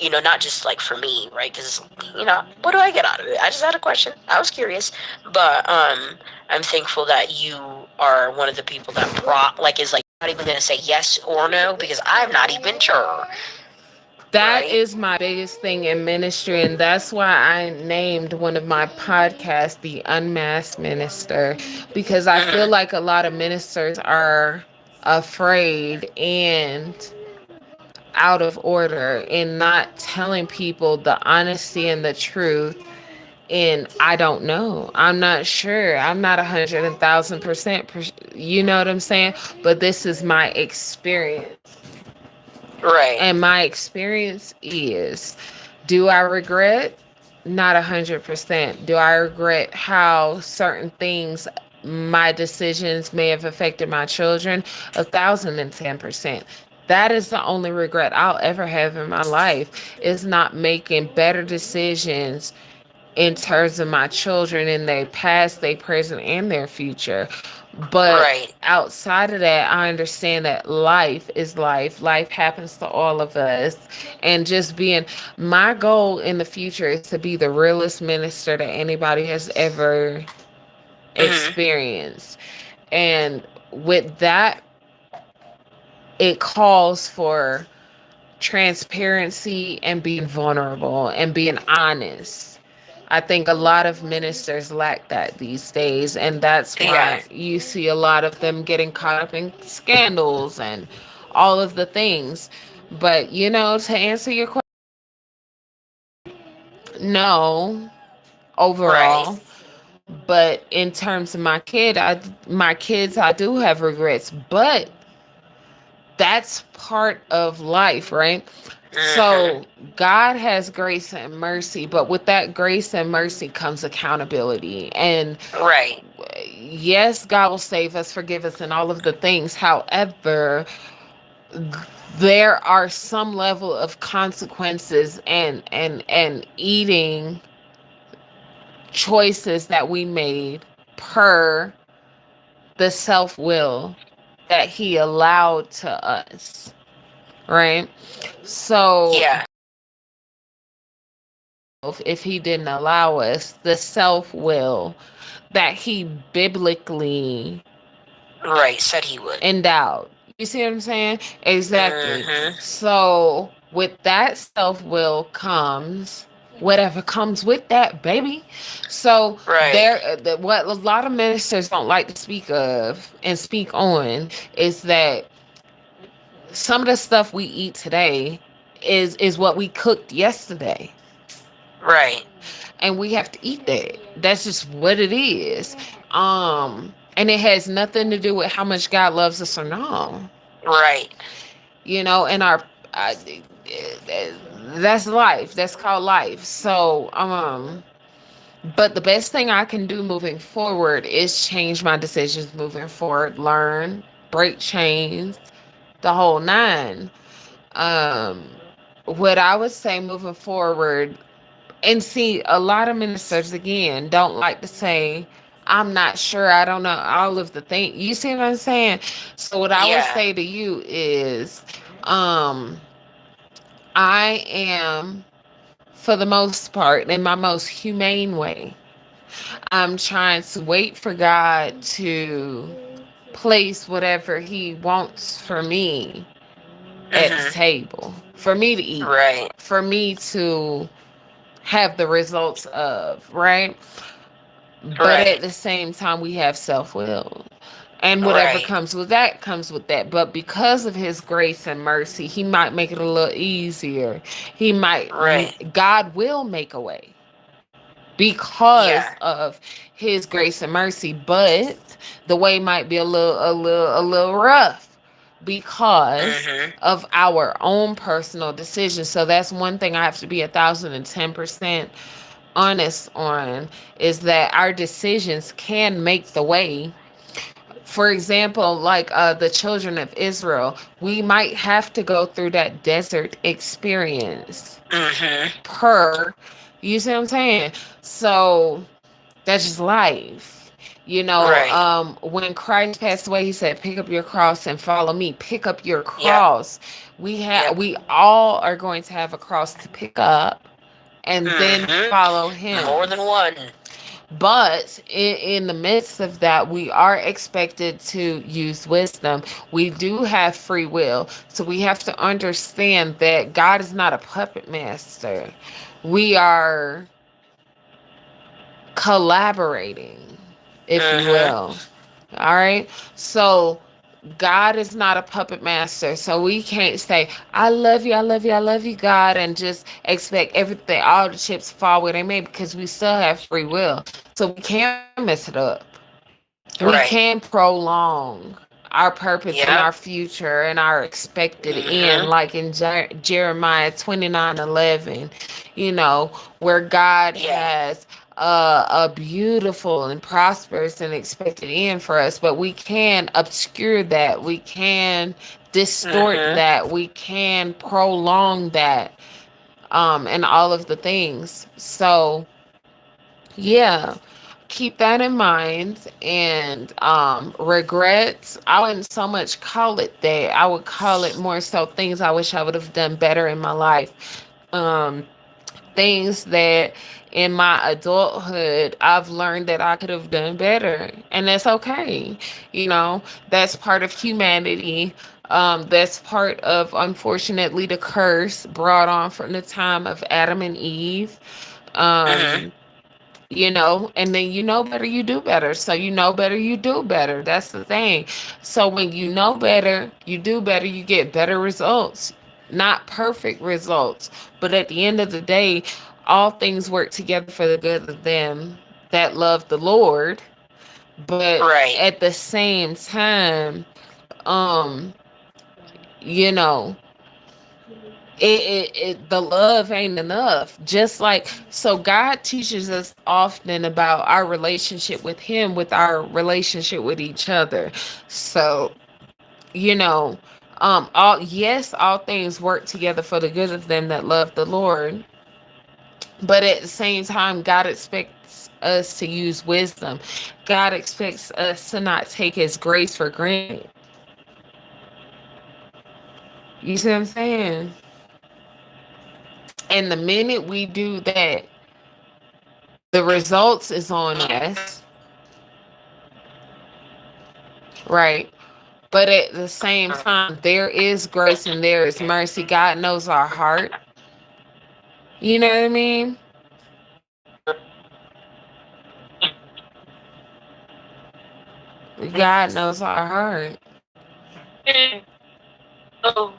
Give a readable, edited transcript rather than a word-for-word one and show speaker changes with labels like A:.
A: not just like for me, right? Because what do I get out of it? I just had a question. I was curious, but I'm thankful that you are one of the people that is like not even gonna say yes or no because I'm not even sure,
B: That
A: right?
B: is my biggest thing in ministry, and that's why I named one of my podcasts The Unmasked Minister, because I feel
A: Mm-hmm.
B: like a lot of ministers are afraid and out of order in not telling people the honesty and the truth. And I don't know. I'm not sure. I'm not 100,000%. You know what I'm saying? But this is my experience.
A: Right.
B: And my experience is, do I regret? Not 100%. Do I regret how certain things, my decisions may have affected my children? 1,010%. That is the only regret I'll ever have in my life, is not making better decisions in terms of my children in their past, their present, and their future. But
A: Right.
B: outside of that, I understand that life is life. Life happens to all of us. And just being, my goal in the future is to be the realest minister that anybody has ever
A: Mm-hmm.
B: experienced. And with that, it calls for transparency and being vulnerable and being honest. I think a lot of ministers lack that these days, and that's
A: Yeah.
B: why you see a lot of them getting caught up in scandals and all of the things. But to answer your question, no,
A: Right.
B: overall. But in terms of my kids, I do have regrets, but that's part of life, right?
A: Mm-hmm.
B: So God has grace and mercy, but with that grace and mercy comes accountability. And
A: Right.
B: yes, God will save us, forgive us, and all of the things. However, there are some level of consequences and eating choices that we made per the self will that He allowed to us, right? So
A: Yeah.
B: if He didn't allow us, the self will that He biblically
A: Right. Said he would.
B: endowed. You see what I'm saying? Exactly.
A: Mm-hmm.
B: So with that self will comes whatever comes with that, baby. So
A: Right.
B: what a lot of ministers don't like to speak of and speak on is that some of the stuff we eat today is what we cooked yesterday,
A: Right.
B: and we have to eat that. That's just what it is. And it has nothing to do with how much God loves us or not.
A: Right.
B: And I, that's life. That's called life. So but the best thing I can do moving forward is change my decisions moving forward, learn, break chains, the whole nine. um what I would say moving forward, and see, a lot of ministers again don't like to say, I'm not sure, I don't know all of the things. You see what I'm saying? So what I would
A: Yeah.
B: say to you is, um I am, for the most part, in my most humane way, I'm trying to wait for God to place whatever He wants for me at the
A: Mm-hmm.
B: table, for me to eat,
A: Right.
B: for me to have the results of, right? But at
A: Right.
B: the same time, we have self will. And whatever
A: Right.
B: comes with that comes with that. But because of His grace and mercy, He might make it a little easier.
A: Right.
B: God will make a way because
A: Yeah.
B: of His grace and mercy. But the way might be a little rough because
A: Mm-hmm.
B: of our own personal decisions. So that's one thing I have to be 1,010% honest on, is that our decisions can make the way. For example, like the children of Israel, we might have to go through that desert experience
A: Mm-hmm.
B: per, you see what I'm saying? So that's just life.
A: Right.
B: When Christ passed away, he said, "Pick up your cross and follow me." Pick up your
A: Yep.
B: cross.
A: Yep.
B: We all are going to have a cross to pick up and then follow
A: More
B: him.
A: than one.
B: But in the midst of that, we are expected to use wisdom. We do have free will. So we have to understand that God is not a puppet master. We are collaborating, if you
A: Mm-hmm.
B: will. All right. So God is not a puppet master. So we can't say, "I love you, I love you, I love you, God," and just expect everything, all the chips fall where they may, because we still have free will. So we can mess it up. We can
A: Right.
B: prolong our purpose and our
A: Yep.
B: future and our expected end,
A: Mm-hmm.
B: like in Jeremiah 29:11, where God
A: Yeah.
B: has a beautiful and prosperous and expected end for us. But we can obscure that, we can distort
A: Mm-hmm.
B: that, we can prolong that, and all of the things. So yeah, keep that in mind. And regrets, I wouldn't so much call it that. I would call it more so things I wish I would have done better in my life. Um, Things that in my adulthood I've learned that I could have done better. And that's okay. That's part of humanity. That's part of, unfortunately, the curse brought on from the time of Adam and Eve.
A: Mm-hmm.
B: Um, and then better, you do better. So better, you do better. That's the thing. So when you know better, you do better, you get better results. Not perfect results, but at the end of the day, all things work together for the good of them that love the Lord. But
A: Right.
B: at the same time, um, you know, the love ain't enough. Just like, so God teaches us often about our relationship with him, with our relationship with each other. So you know all things work together for the good of them that love the Lord, but at the same time, God expects us to use wisdom. God expects us to not take his grace for granted. You see what I'm saying? And the minute we do that, the results is on us, right? But at the same time, there is grace and there is mercy. God knows our heart. You know what I mean? God knows our heart.
A: Oh.